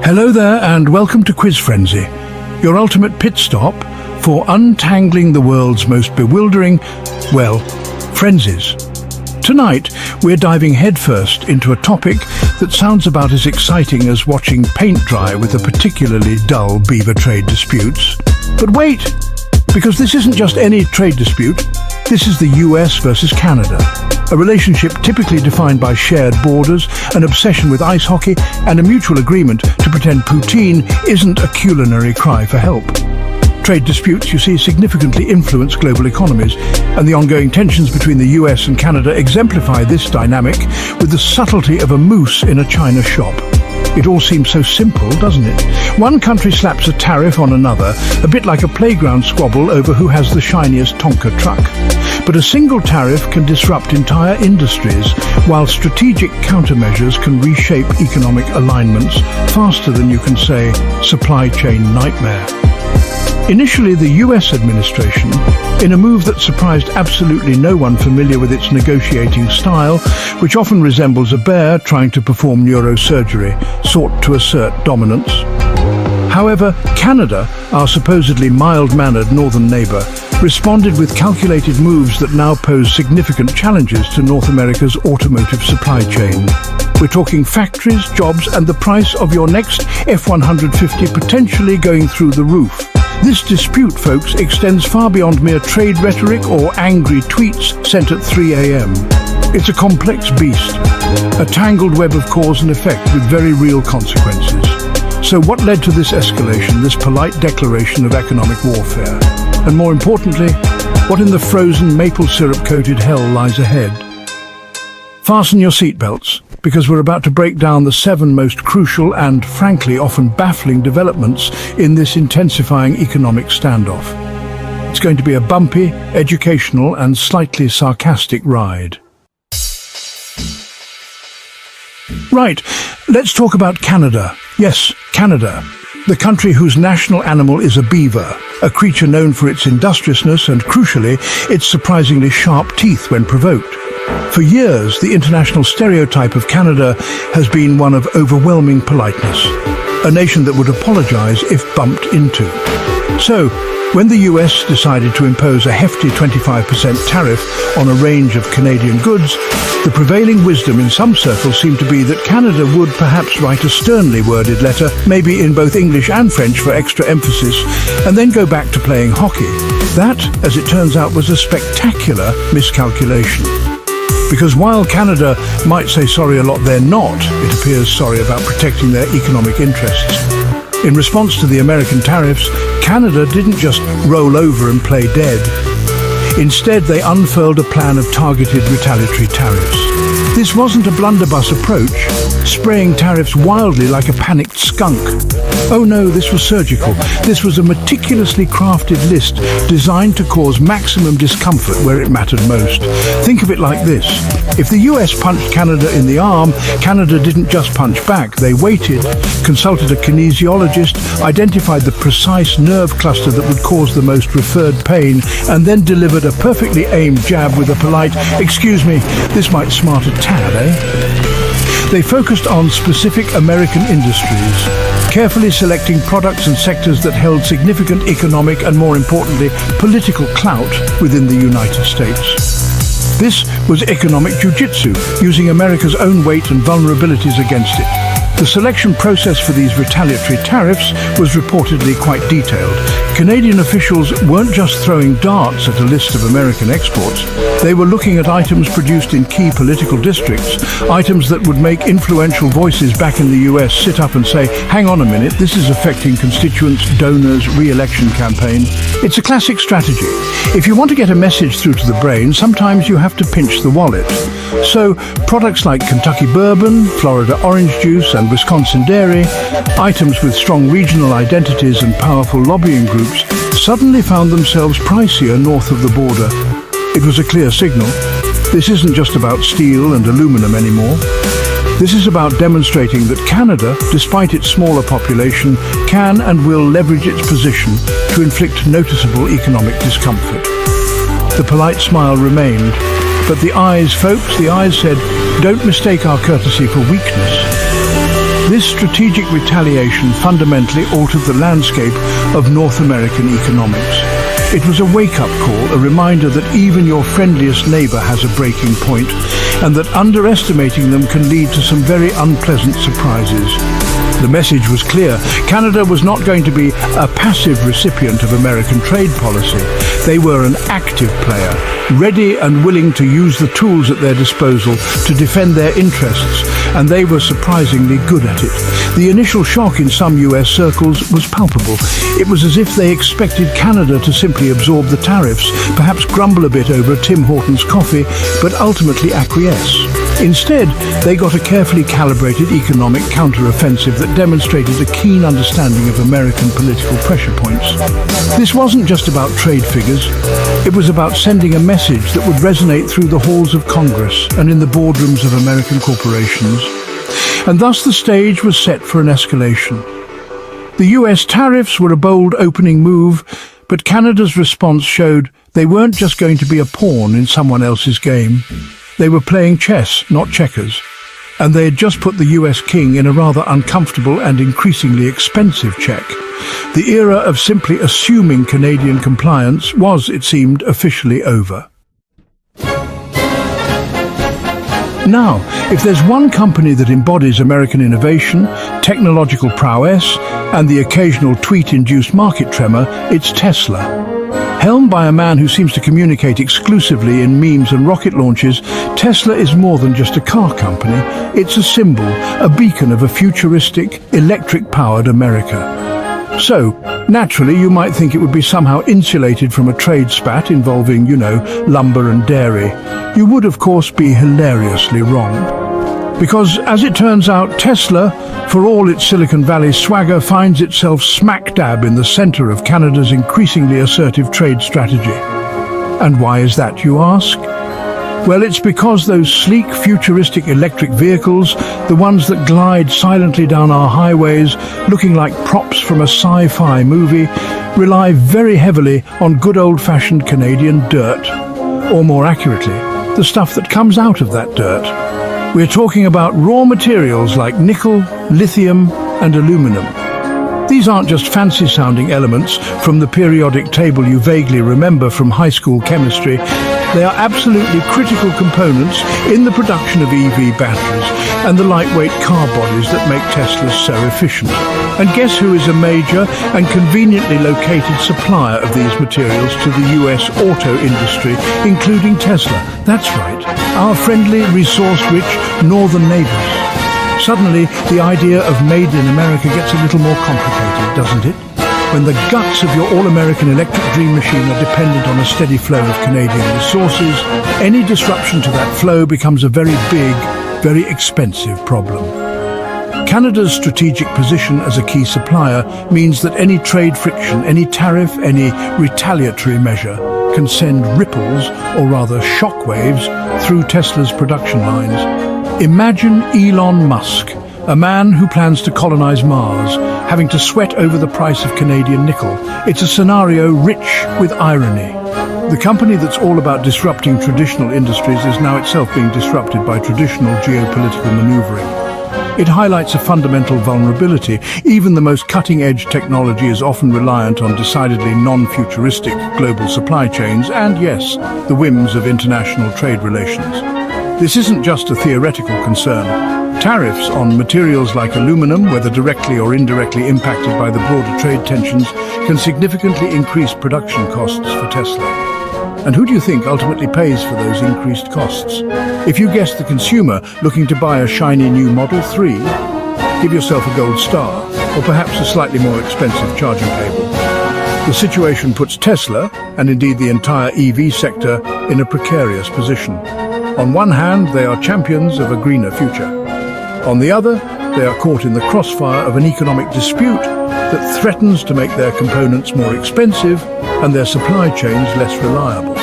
Hello there and welcome to Quiz Frenzy, your ultimate pit stop for untangling the world's most bewildering, frenzies. Tonight, we're diving headfirst into a topic that sounds about as exciting as watching paint dry with a particularly dull beaver trade disputes. But wait, because this isn't just any trade dispute, this is the US versus Canada. A relationship typically defined by shared borders, an obsession with ice hockey, and a mutual agreement to pretend poutine isn't a culinary cry for help. Trade disputes, you see, significantly influence global economies, and the ongoing tensions between the US and Canada exemplify this dynamic with the subtlety of a moose in a china shop. It all seems so simple, doesn't it? One country slaps a tariff on another, a bit like a playground squabble over who has the shiniest Tonka truck. But a single tariff can disrupt entire industries, while strategic countermeasures can reshape economic alignments faster than you can say supply chain nightmare. Initially, the US administration, in a move that surprised absolutely no one familiar with its negotiating style, which often resembles a bear trying to perform neurosurgery, sought to assert dominance. However, Canada, our supposedly mild-mannered northern neighbour, responded with calculated moves that now pose significant challenges to North America's automotive supply chain. We're talking factories, jobs, and the price of your next F-150 potentially going through the roof. This dispute, folks, extends far beyond mere trade rhetoric or angry tweets sent at 3 a.m. It's a complex beast, a tangled web of cause and effect with very real consequences. So what led to this escalation, this polite declaration of economic warfare? And more importantly, what in the frozen maple syrup-coated hell lies ahead? Fasten your seatbelts, because we're about to break down the 7 most crucial and, frankly, often baffling developments in this intensifying economic standoff. It's going to be a bumpy, educational, and slightly sarcastic ride. Right, let's talk about Canada. Yes, Canada. The country whose national animal is a beaver, a creature known for its industriousness and, crucially, its surprisingly sharp teeth when provoked. For years, the international stereotype of Canada has been one of overwhelming politeness, a nation that would apologize if bumped into. So, when the US decided to impose a hefty 25% tariff on a range of Canadian goods, the prevailing wisdom in some circles seemed to be that Canada would perhaps write a sternly worded letter, maybe in both English and French for extra emphasis, and then go back to playing hockey. That, as it turns out, was a spectacular miscalculation. Because while Canada might say sorry a lot, they're not, it appears, sorry about protecting their economic interests. In response to the American tariffs, Canada didn't just roll over and play dead. Instead, they unfurled a plan of targeted retaliatory tariffs. This wasn't a blunderbuss approach, spraying tariffs wildly like a panicked skunk. Oh no, this was surgical. This was a meticulously crafted list designed to cause maximum discomfort where it mattered most. Think of it like this. If the US punched Canada in the arm, Canada didn't just punch back. They waited, consulted a kinesiologist, identified the precise nerve cluster that would cause the most referred pain, and then delivered a perfectly aimed jab with a polite, "Excuse me, this might smart a tad, eh?" They focused on specific American industries, carefully selecting products and sectors that held significant economic and, more importantly, political clout within the United States. This was economic jiu-jitsu, using America's own weight and vulnerabilities against it. The selection process for these retaliatory tariffs was reportedly quite detailed. Canadian officials weren't just throwing darts at a list of American exports. They were looking at items produced in key political districts, items that would make influential voices back in the US sit up and say, hang on a minute, this is affecting constituents, donors, re-election campaign. It's a classic strategy. If you want to get a message through to the brain, sometimes you have to pinch the wallet. So, products like Kentucky bourbon, Florida orange juice, and Wisconsin dairy, items with strong regional identities and powerful lobbying groups, suddenly found themselves pricier north of the border. It was a clear signal. This isn't just about steel and aluminum anymore. This is about demonstrating that Canada, despite its smaller population, can and will leverage its position to inflict noticeable economic discomfort. The polite smile remained, but the eyes, folks, the eyes said, don't mistake our courtesy for weakness. This strategic retaliation fundamentally altered the landscape of North American economics. It was a wake-up call, a reminder that even your friendliest neighbour has a breaking point, and that underestimating them can lead to some very unpleasant surprises. The message was clear. Canada was not going to be a passive recipient of American trade policy. They were an active player, ready and willing to use the tools at their disposal to defend their interests, and they were surprisingly good at it. The initial shock in some US circles was palpable. It was as if they expected Canada to simply absorb the tariffs, perhaps grumble a bit over Tim Hortons coffee, but ultimately acquiesce. Instead, they got a carefully calibrated economic counter-offensive that demonstrated a keen understanding of American political pressure points. This wasn't just about trade figures. It was about sending a message that would resonate through the halls of Congress and in the boardrooms of American corporations. And thus the stage was set for an escalation. The US tariffs were a bold opening move, but Canada's response showed they weren't just going to be a pawn in someone else's game. They were playing chess, not checkers. And they had just put the US king in a rather uncomfortable and increasingly expensive check. The era of simply assuming Canadian compliance was, it seemed, officially over. Now, if there's one company that embodies American innovation, technological prowess, and the occasional tweet-induced market tremor, it's Tesla. Helmed by a man who seems to communicate exclusively in memes and rocket launches, Tesla is more than just a car company. It's a symbol, a beacon of a futuristic, electric-powered America. So, naturally, you might think it would be somehow insulated from a trade spat involving, lumber and dairy. You would, of course, be hilariously wrong. Because, as it turns out, Tesla, for all its Silicon Valley swagger, finds itself smack dab in the center of Canada's increasingly assertive trade strategy. And why is that, you ask? Well, it's because those sleek, futuristic electric vehicles, the ones that glide silently down our highways, looking like props from a sci-fi movie, rely very heavily on good old-fashioned Canadian dirt. Or more accurately, the stuff that comes out of that dirt. We're talking about raw materials like nickel, lithium, and aluminum. These aren't just fancy-sounding elements from the periodic table you vaguely remember from high school chemistry. They are absolutely critical components in the production of EV batteries and the lightweight car bodies that make Teslas so efficient. And guess who is a major and conveniently located supplier of these materials to the US auto industry, including Tesla? That's right, our friendly, resource-rich northern neighbors. Suddenly, the idea of Made in America gets a little more complicated, doesn't it? When the guts of your all-American electric dream machine are dependent on a steady flow of Canadian resources, any disruption to that flow becomes a very big, very expensive problem. Canada's strategic position as a key supplier means that any trade friction, any tariff, any retaliatory measure can send ripples, or rather shockwaves, through Tesla's production lines. Imagine Elon Musk, a man who plans to colonize Mars, having to sweat over the price of Canadian nickel. It's a scenario rich with irony. The company that's all about disrupting traditional industries is now itself being disrupted by traditional geopolitical maneuvering. It highlights a fundamental vulnerability. Even the most cutting-edge technology is often reliant on decidedly non-futuristic global supply chains and, yes, the whims of international trade relations. This isn't just a theoretical concern. Tariffs on materials like aluminum, whether directly or indirectly impacted by the broader trade tensions, can significantly increase production costs for Tesla. And who do you think ultimately pays for those increased costs? If you guess the consumer looking to buy a shiny new Model 3, give yourself a gold star, or perhaps a slightly more expensive charging cable. The situation puts Tesla, and indeed the entire EV sector, in a precarious position. On one hand, they are champions of a greener future. On the other, they are caught in the crossfire of an economic dispute that threatens to make their components more expensive and their supply chains less reliable.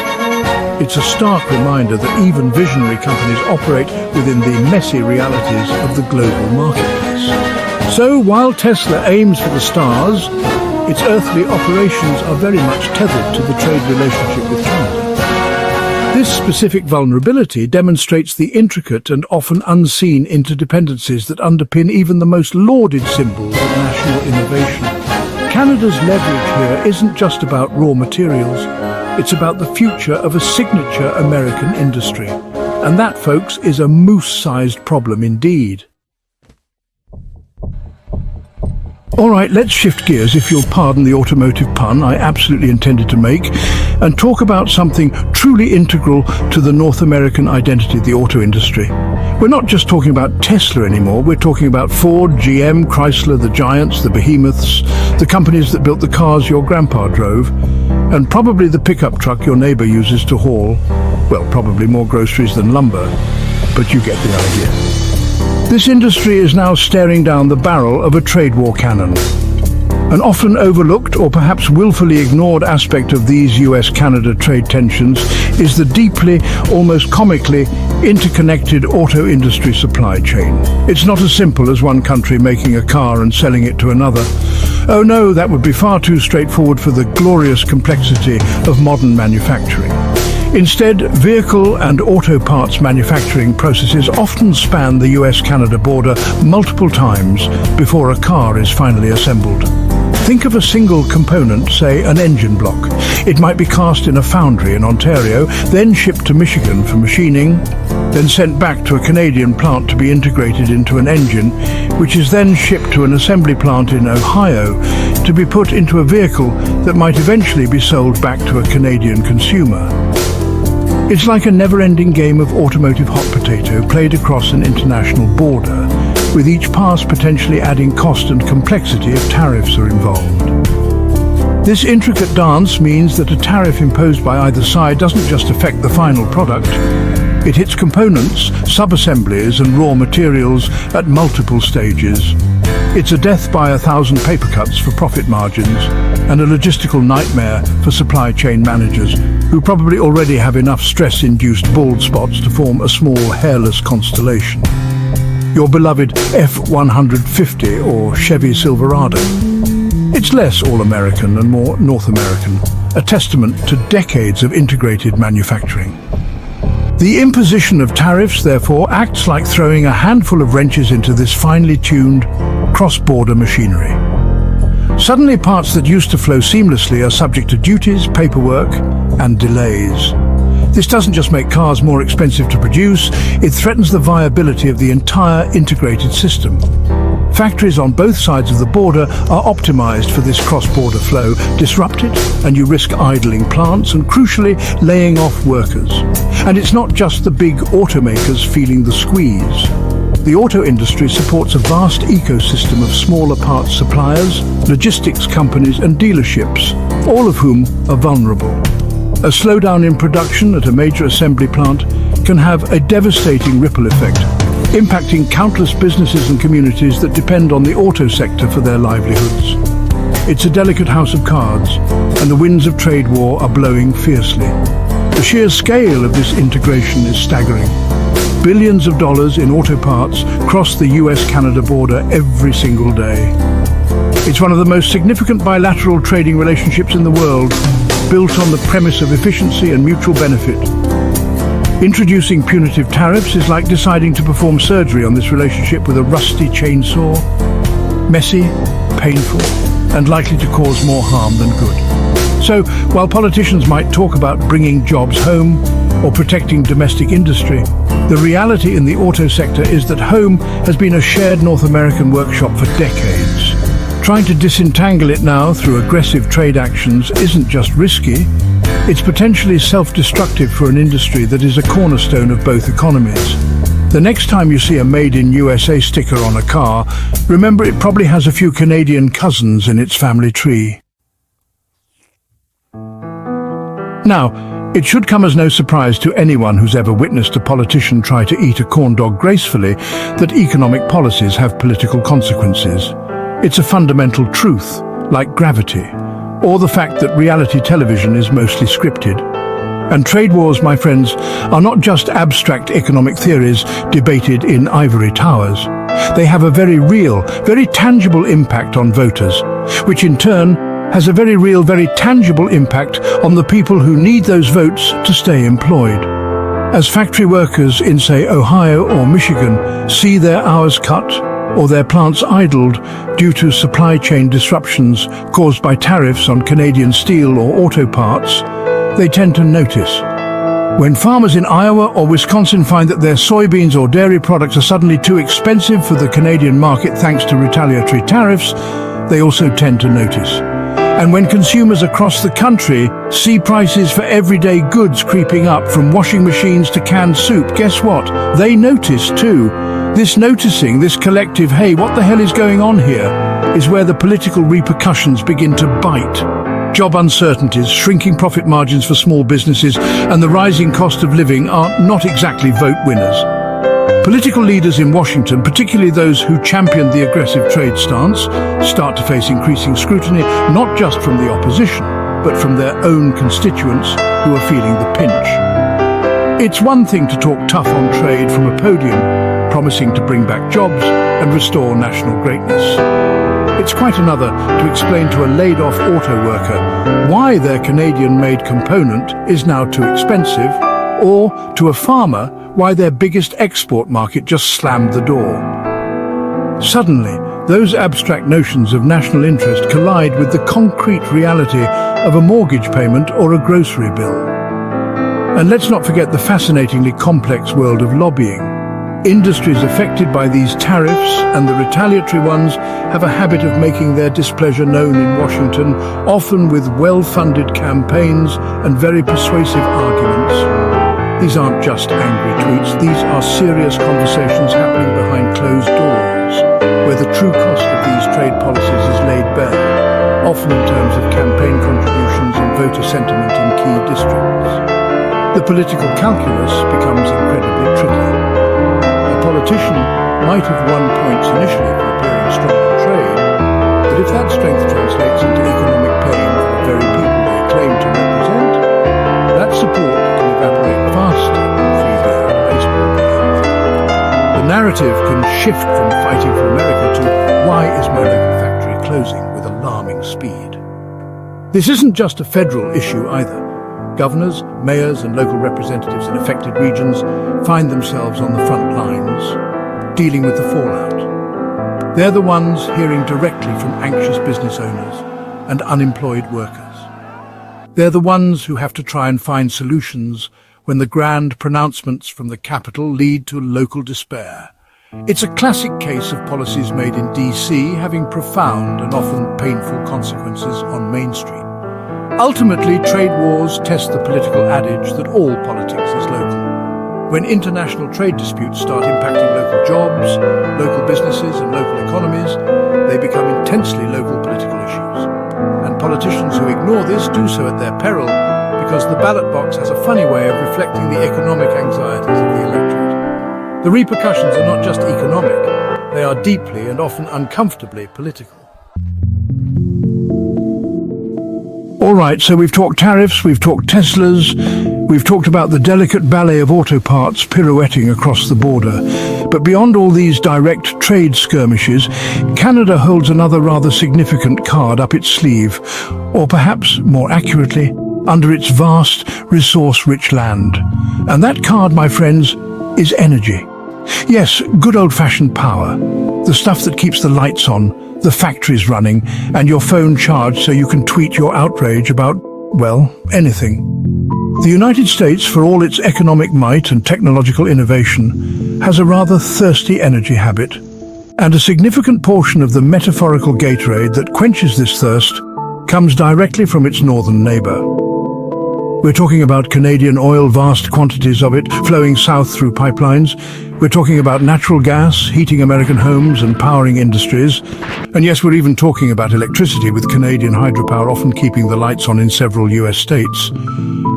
It's a stark reminder that even visionary companies operate within the messy realities of the global marketplace. So while Tesla aims for the stars, its earthly operations are very much tethered to the trade relationship with Canada. This specific vulnerability demonstrates the intricate and often unseen interdependencies that underpin even the most lauded symbols of national innovation. Canada's leverage here isn't just about raw materials, it's about the future of a signature American industry. And that, folks, is a moose-sized problem indeed. All right, let's shift gears, if you'll pardon the automotive pun I absolutely intended to make, and talk about something truly integral to the North American identity, the auto industry. We're not just talking about Tesla anymore, we're talking about Ford, GM, Chrysler, the giants, the behemoths, the companies that built the cars your grandpa drove, and probably the pickup truck your neighbour uses to haul, well, probably more groceries than lumber, but you get the idea. This industry is now staring down the barrel of a trade war cannon. An often overlooked or perhaps willfully ignored aspect of these US-Canada trade tensions is the deeply, almost comically, interconnected auto industry supply chain. It's not as simple as one country making a car and selling it to another. Oh no, that would be far too straightforward for the glorious complexity of modern manufacturing. Instead, vehicle and auto parts manufacturing processes often span the US-Canada border multiple times before a car is finally assembled. Think of a single component, say an engine block. It might be cast in a foundry in Ontario, then shipped to Michigan for machining, then sent back to a Canadian plant to be integrated into an engine, which is then shipped to an assembly plant in Ohio to be put into a vehicle that might eventually be sold back to a Canadian consumer. It's like a never-ending game of automotive hot potato played across an international border, with each pass potentially adding cost and complexity if tariffs are involved. This intricate dance means that a tariff imposed by either side doesn't just affect the final product, it hits components, sub-assemblies and raw materials at multiple stages. It's a death by 1,000 paper cuts for profit margins and a logistical nightmare for supply chain managers who probably already have enough stress-induced bald spots to form a small hairless constellation. Your beloved F-150 or Chevy Silverado. It's less all-American and more North American, a testament to decades of integrated manufacturing. The imposition of tariffs, therefore, acts like throwing a handful of wrenches into this finely tuned, cross-border machinery. Suddenly, parts that used to flow seamlessly are subject to duties, paperwork, and delays. This doesn't just make cars more expensive to produce, it threatens the viability of the entire integrated system. Factories on both sides of the border are optimized for this cross-border flow. Disrupt it, and you risk idling plants and, crucially, laying off workers. And it's not just the big automakers feeling the squeeze. The auto industry supports a vast ecosystem of smaller parts suppliers, logistics companies and dealerships, all of whom are vulnerable. A slowdown in production at a major assembly plant can have a devastating ripple effect, impacting countless businesses and communities that depend on the auto sector for their livelihoods. It's a delicate house of cards, and the winds of trade war are blowing fiercely. The sheer scale of this integration is staggering. Billions of dollars in auto parts cross the US-Canada border every single day. It's one of the most significant bilateral trading relationships in the world, built on the premise of efficiency and mutual benefit. Introducing punitive tariffs is like deciding to perform surgery on this relationship with a rusty chainsaw. Messy, painful, and likely to cause more harm than good. So, while politicians might talk about bringing jobs home or protecting domestic industry, the reality in the auto sector is that home has been a shared North American workshop for decades. Trying to disentangle it now through aggressive trade actions isn't just risky, it's potentially self-destructive for an industry that is a cornerstone of both economies. The next time you see a Made in USA sticker on a car, remember it probably has a few Canadian cousins in its family tree. Now, it should come as no surprise to anyone who's ever witnessed a politician try to eat a corn dog gracefully that economic policies have political consequences. It's a fundamental truth, like gravity, or the fact that reality television is mostly scripted. And trade wars, my friends, are not just abstract economic theories debated in ivory towers. They have a very real, very tangible impact on voters, which in turn has a very real, very tangible impact on the people who need those votes to stay employed. As factory workers in, say, Ohio or Michigan see their hours cut or their plants idled due to supply chain disruptions caused by tariffs on Canadian steel or auto parts, they tend to notice. When farmers in Iowa or Wisconsin find that their soybeans or dairy products are suddenly too expensive for the Canadian market thanks to retaliatory tariffs, they also tend to notice. And when consumers across the country see prices for everyday goods creeping up, from washing machines to canned soup, guess what? They notice too. This noticing, this collective, hey, what the hell is going on here, is where the political repercussions begin to bite. Job uncertainties, shrinking profit margins for small businesses, and the rising cost of living are not exactly vote winners. Political leaders in Washington, particularly those who championed the aggressive trade stance, start to face increasing scrutiny, not just from the opposition, but from their own constituents who are feeling the pinch. It's one thing to talk tough on trade from a podium, promising to bring back jobs and restore national greatness. It's quite another to explain to a laid-off auto worker why their Canadian-made component is now too expensive, or to a farmer why their biggest export market just slammed the door. Suddenly, those abstract notions of national interest collide with the concrete reality of a mortgage payment or a grocery bill. And let's not forget the fascinatingly complex world of lobbying. Industries affected by these tariffs and the retaliatory ones have a habit of making their displeasure known in Washington, often with well-funded campaigns and very persuasive arguments. These aren't just angry tweets, these are serious conversations happening behind closed doors, where the true cost of these trade policies is laid bare, often in terms of campaign contributions and voter sentiment in key districts. The political calculus becomes incredibly tricky. A politician might have won points initially for appearing strong on trade, but if that strength translates into economic pain for the very people they claim to represent, that support can evaporate faster than free beer at a baseball game. The narrative can shift from fighting for America to why is my local factory closing with alarming speed. This isn't just a federal issue either. Governors, mayors and local representatives in affected regions find themselves on the front lines, dealing with the fallout. They're the ones hearing directly from anxious business owners and unemployed workers. They're the ones who have to try and find solutions when the grand pronouncements from the capital lead to local despair. It's a classic case of policies made in DC having profound and often painful consequences on Main Street. Ultimately, trade wars test the political adage that all politics is local. When international trade disputes start impacting local jobs, local businesses and local economies, they become intensely local political issues. And politicians who ignore this do so at their peril, because the ballot box has a funny way of reflecting the economic anxieties of the electorate. The repercussions are not just economic, they are deeply and often uncomfortably political. All right, so we've talked tariffs, we've talked Teslas, we've talked about the delicate ballet of auto parts pirouetting across the border. But beyond all these direct trade skirmishes, Canada holds another rather significant card up its sleeve, or perhaps more accurately, under its vast, resource-rich land. And that card, my friends, is energy. Yes, good old-fashioned power. The stuff that keeps the lights on, the factories running, and your phone charged so you can tweet your outrage about, well, anything. The United States, for all its economic might and technological innovation, has a rather thirsty energy habit. And a significant portion of the metaphorical Gatorade that quenches this thirst comes directly from its northern neighbour. We're talking about Canadian oil, vast quantities of it flowing south through pipelines. We're talking about natural gas, heating American homes and powering industries. And yes, we're even talking about electricity, with Canadian hydropower often keeping the lights on in several US states.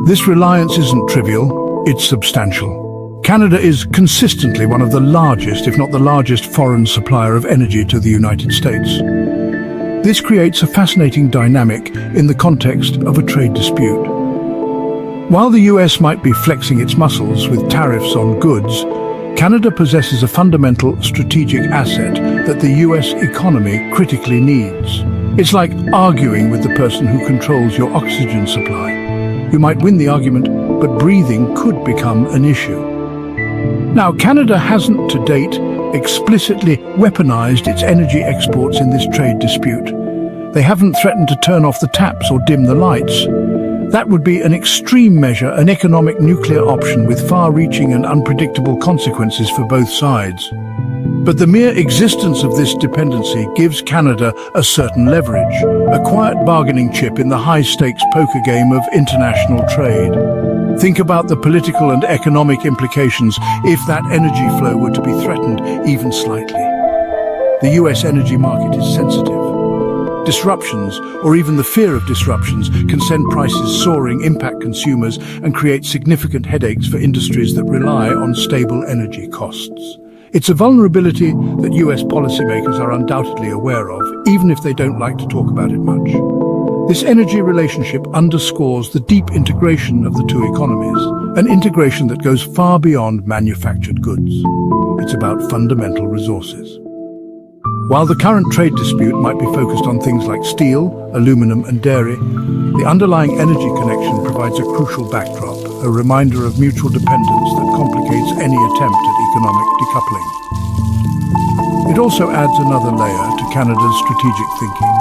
This reliance isn't trivial, it's substantial. Canada is consistently one of the largest, if not the largest, foreign supplier of energy to the United States. This creates a fascinating dynamic in the context of a trade dispute. While the US might be flexing its muscles with tariffs on goods, Canada possesses a fundamental strategic asset that the US economy critically needs: It's like arguing with the person who controls your oxygen supply. You might win the argument, but breathing could become an issue. Now, Canada hasn't to date explicitly weaponized its energy exports in this trade dispute. They haven't threatened to turn off the taps or dim the lights. That would be an extreme measure, an economic nuclear option with far-reaching and unpredictable consequences for both sides. But the mere existence of this dependency gives Canada a certain leverage, a quiet bargaining chip in the high-stakes poker game of international trade. Think about the political and economic implications if that energy flow were to be threatened even slightly. The US energy market is sensitive. Disruptions, or even the fear of disruptions, can send prices soaring, impact consumers, and create significant headaches for industries that rely on stable energy costs. It's a vulnerability that US policymakers are undoubtedly aware of, even if they don't like to talk about it much. This energy relationship underscores the deep integration of the two economies, an integration that goes far beyond manufactured goods. It's about fundamental resources. While the current trade dispute might be focused on things like steel, aluminum, and dairy, the underlying energy connection provides a crucial backdrop, a reminder of mutual dependence that complicates any attempt at economic decoupling. It also adds another layer to Canada's strategic thinking.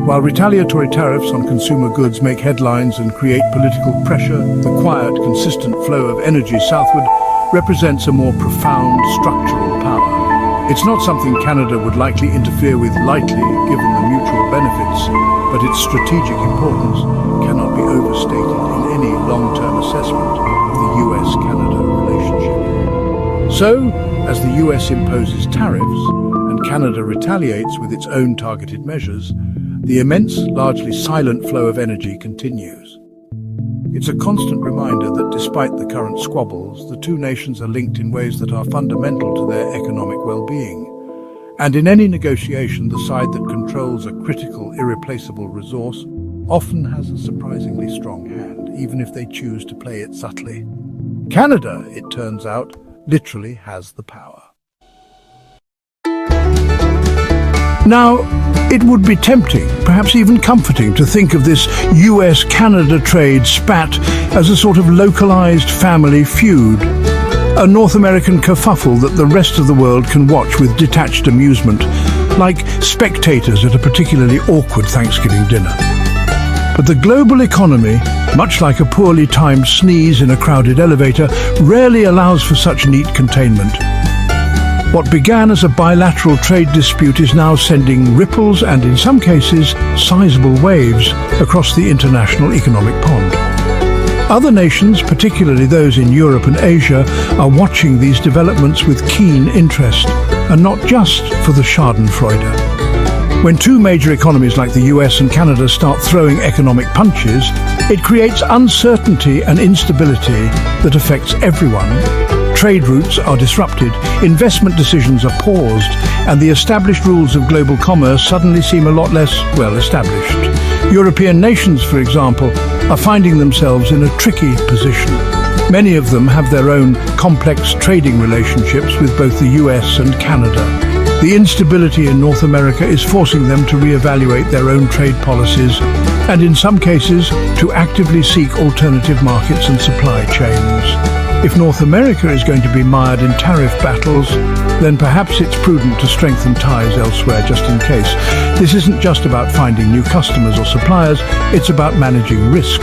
While retaliatory tariffs on consumer goods make headlines and create political pressure, the quiet, consistent flow of energy southward represents a more profound structural power. It's not something Canada would likely interfere with lightly, given the mutual benefits, but its strategic importance cannot be overstated in any long-term assessment of the US-Canada relationship. So, as the US imposes tariffs and Canada retaliates with its own targeted measures, the immense, largely silent flow of energy continues. It's a constant reminder that despite the current squabbles, the two nations are linked in ways that are fundamental to their economic well-being. And in any negotiation, the side that controls a critical, irreplaceable resource often has a surprisingly strong hand, even if they choose to play it subtly. Canada, it turns out, literally has the power. Now, it would be tempting, perhaps even comforting, to think of this US-Canada trade spat as a sort of localized family feud, a North American kerfuffle that the rest of the world can watch with detached amusement, like spectators at a particularly awkward Thanksgiving dinner. But the global economy, much like a poorly timed sneeze in a crowded elevator, rarely allows for such neat containment. What began as a bilateral trade dispute is now sending ripples and, in some cases, sizable waves across the international economic pond. Other nations, particularly those in Europe and Asia, are watching these developments with keen interest, and not just for the schadenfreude. When two major economies like the US and Canada start throwing economic punches, it creates uncertainty and instability that affects everyone. Trade routes are disrupted, investment decisions are paused, and the established rules of global commerce suddenly seem a lot less well established. European nations, for example, are finding themselves in a tricky position. Many of them have their own complex trading relationships with both the US and Canada. The instability in North America is forcing them to reevaluate their own trade policies and, in some cases, to actively seek alternative markets and supply chains. If North America is going to be mired in tariff battles, then perhaps it's prudent to strengthen ties elsewhere just in case. This isn't just about finding new customers or suppliers, it's about managing risk.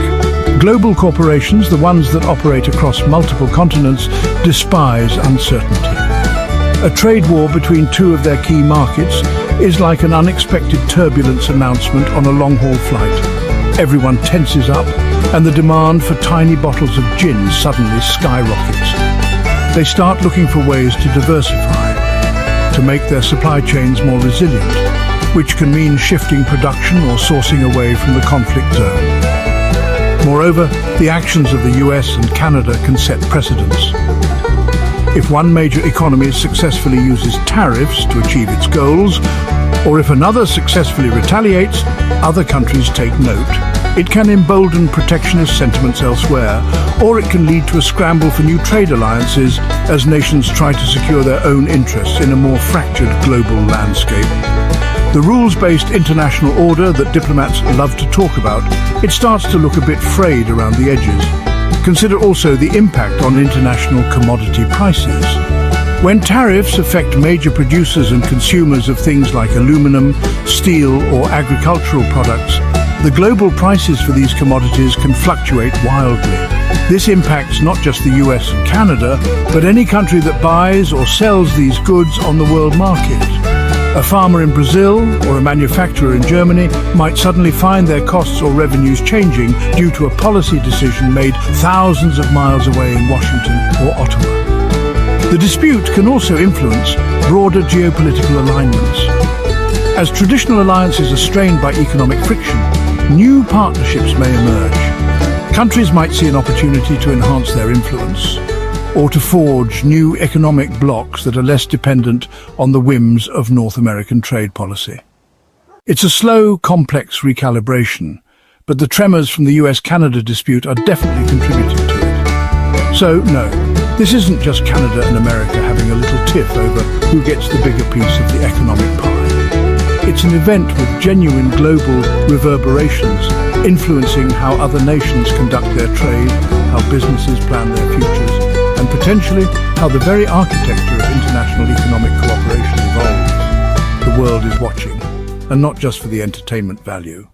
Global corporations, the ones that operate across multiple continents, despise uncertainty. A trade war between two of their key markets is like an unexpected turbulence announcement on a long-haul flight. Everyone tenses up, and the demand for tiny bottles of gin suddenly skyrockets. They start looking for ways to diversify, to make their supply chains more resilient, which can mean shifting production or sourcing away from the conflict zone. Moreover, the actions of the US and Canada can set precedents. If one major economy successfully uses tariffs to achieve its goals, or if another successfully retaliates, other countries take note. It can embolden protectionist sentiments elsewhere, or it can lead to a scramble for new trade alliances as nations try to secure their own interests in a more fractured global landscape. The rules-based international order that diplomats love to talk about, it starts to look a bit frayed around the edges. Consider also the impact on international commodity prices. When tariffs affect major producers and consumers of things like aluminum, steel or agricultural products, the global prices for these commodities can fluctuate wildly. This impacts not just the US and Canada, but any country that buys or sells these goods on the world market. A farmer in Brazil or a manufacturer in Germany might suddenly find their costs or revenues changing due to a policy decision made thousands of miles away in Washington or Ottawa. The dispute can also influence broader geopolitical alignments. As traditional alliances are strained by economic friction, new partnerships may emerge. Countries might see an opportunity to enhance their influence, or to forge new economic blocs that are less dependent on the whims of North American trade policy. It's a slow, complex recalibration, but the tremors from the US-Canada dispute are definitely contributing to it. So, no, this isn't just Canada and America having a little tiff over who gets the bigger piece of the economic pie. It's an event with genuine global reverberations, influencing how other nations conduct their trade, how businesses plan their futures, and potentially how the very architecture of international economic cooperation evolves. The world is watching, and not just for the entertainment value.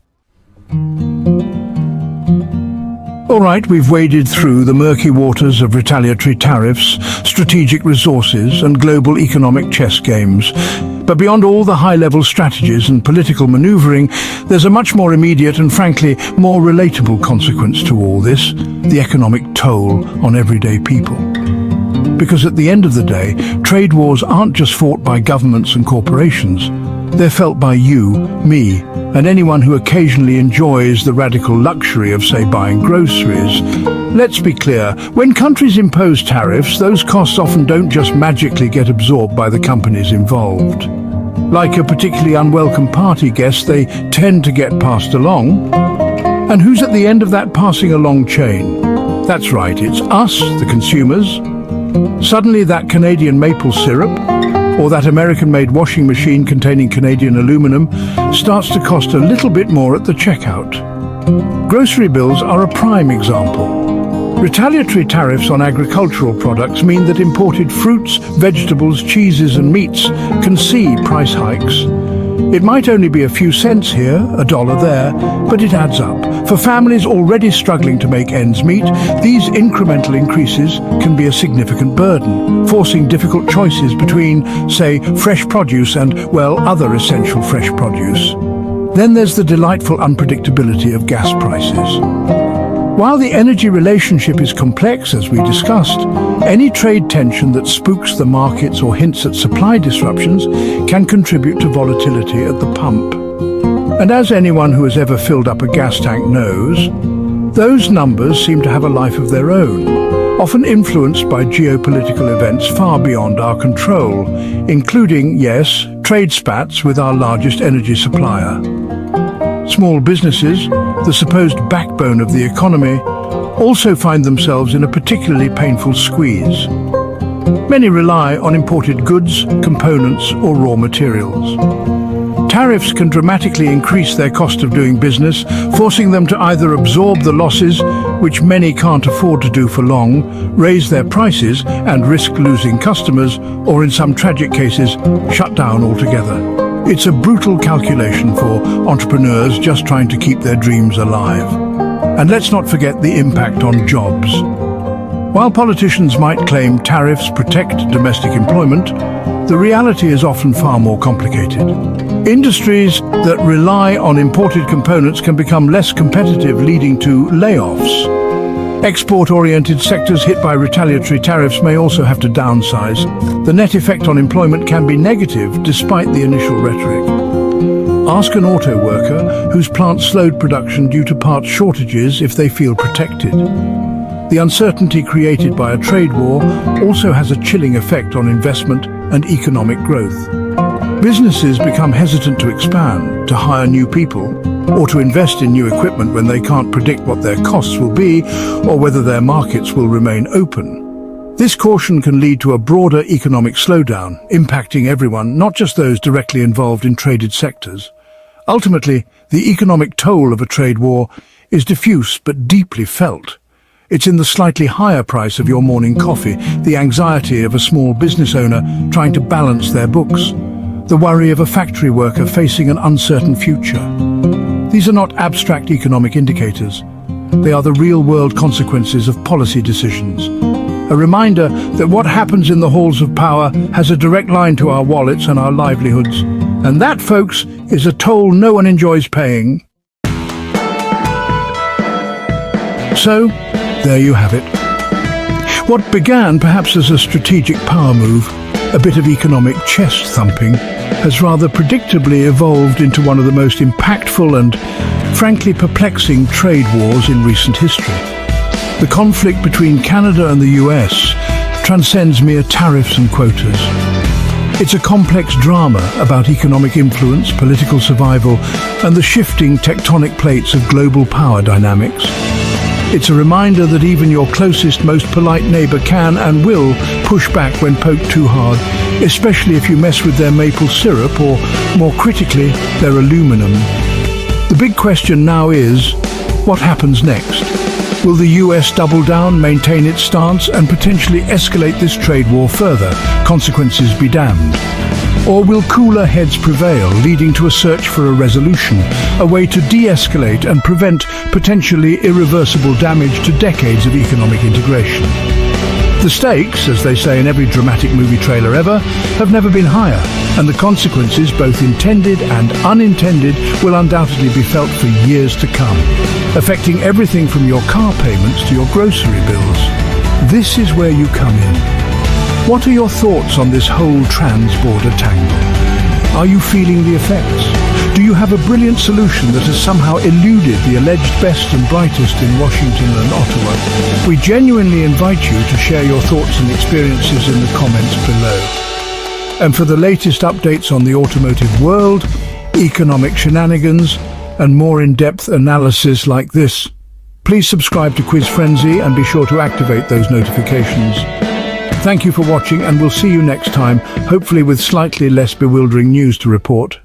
All right, we've waded through the murky waters of retaliatory tariffs, strategic resources, and global economic chess games. But beyond all the high-level strategies and political maneuvering, there's a much more immediate and frankly more relatable consequence to all this: the economic toll on everyday people. Because at the end of the day, trade wars aren't just fought by governments and corporations. They're felt by you, me, and anyone who occasionally enjoys the radical luxury of, say, buying groceries. Let's be clear, when countries impose tariffs, those costs often don't just magically get absorbed by the companies involved. Like a particularly unwelcome party guest, they tend to get passed along. And who's at the end of that passing along chain? That's right, it's us, the consumers. Suddenly that Canadian maple syrup, or that American-made washing machine containing Canadian aluminum, starts to cost a little bit more at the checkout. Grocery bills are a prime example. Retaliatory tariffs on agricultural products mean that imported fruits, vegetables, cheeses and meats can see price hikes. It might only be a few cents here, $1 there, but it adds up. For families already struggling to make ends meet, these incremental increases can be a significant burden, forcing difficult choices between, say, fresh produce and, well, other essential fresh produce. Then there's the delightful unpredictability of gas prices. While the energy relationship is complex, as we discussed, any trade tension that spooks the markets or hints at supply disruptions can contribute to volatility at the pump. And as anyone who has ever filled up a gas tank knows, those numbers seem to have a life of their own, often influenced by geopolitical events far beyond our control, including, yes, trade spats with our largest energy supplier. Small businesses, the supposed backbone of the economy, also find themselves in a particularly painful squeeze. Many rely on imported goods, components, or raw materials. Tariffs can dramatically increase their cost of doing business, forcing them to either absorb the losses, which many can't afford to do for long, raise their prices and risk losing customers, or in some tragic cases, shut down altogether. It's a brutal calculation for entrepreneurs just trying to keep their dreams alive. And let's not forget the impact on jobs. While politicians might claim tariffs protect domestic employment, the reality is often far more complicated. Industries that rely on imported components can become less competitive, leading to layoffs. Export-oriented sectors hit by retaliatory tariffs may also have to downsize. The net effect on employment can be negative, despite the initial rhetoric. Ask an auto worker whose plant slowed production due to parts shortages if they feel protected. The uncertainty created by a trade war also has a chilling effect on investment and economic growth. Businesses become hesitant to expand, to hire new people, or to invest in new equipment when they can't predict what their costs will be or whether their markets will remain open. This caution can lead to a broader economic slowdown, impacting everyone, not just those directly involved in traded sectors. Ultimately, the economic toll of a trade war is diffuse but deeply felt. It's in the slightly higher price of your morning coffee, the anxiety of a small business owner trying to balance their books, the worry of a factory worker facing an uncertain future. These are not abstract economic indicators. They are the real-world consequences of policy decisions. A reminder that what happens in the halls of power has a direct line to our wallets and our livelihoods. And that, folks, is a toll no one enjoys paying. So, there you have it. What began perhaps as a strategic power move, a bit of economic chest thumping, has rather predictably evolved into one of the most impactful and, frankly, perplexing trade wars in recent history. The conflict between Canada and the US transcends mere tariffs and quotas. It's a complex drama about economic influence, political survival, and the shifting tectonic plates of global power dynamics. It's a reminder that even your closest, most polite neighbour can and will push back when poked too hard, especially if you mess with their maple syrup or, more critically, their aluminum. The big question now is, what happens next? Will the US double down, maintain its stance, and potentially escalate this trade war further, consequences be damned? Or will cooler heads prevail, leading to a search for a resolution, a way to de-escalate and prevent potentially irreversible damage to decades of economic integration? The stakes, as they say in every dramatic movie trailer ever, have never been higher, and the consequences, both intended and unintended, will undoubtedly be felt for years to come, affecting everything from your car payments to your grocery bills. This is where you come in. What are your thoughts on this whole trans-border tangle? Are you feeling the effects? Do you have a brilliant solution that has somehow eluded the alleged best and brightest in Washington and Ottawa? We genuinely invite you to share your thoughts and experiences in the comments below. And for the latest updates on the automotive world, economic shenanigans, and more in-depth analysis like this, please subscribe to Quiz Frenzy and be sure to activate those notifications. Thank you for watching, and we'll see you next time, hopefully with slightly less bewildering news to report.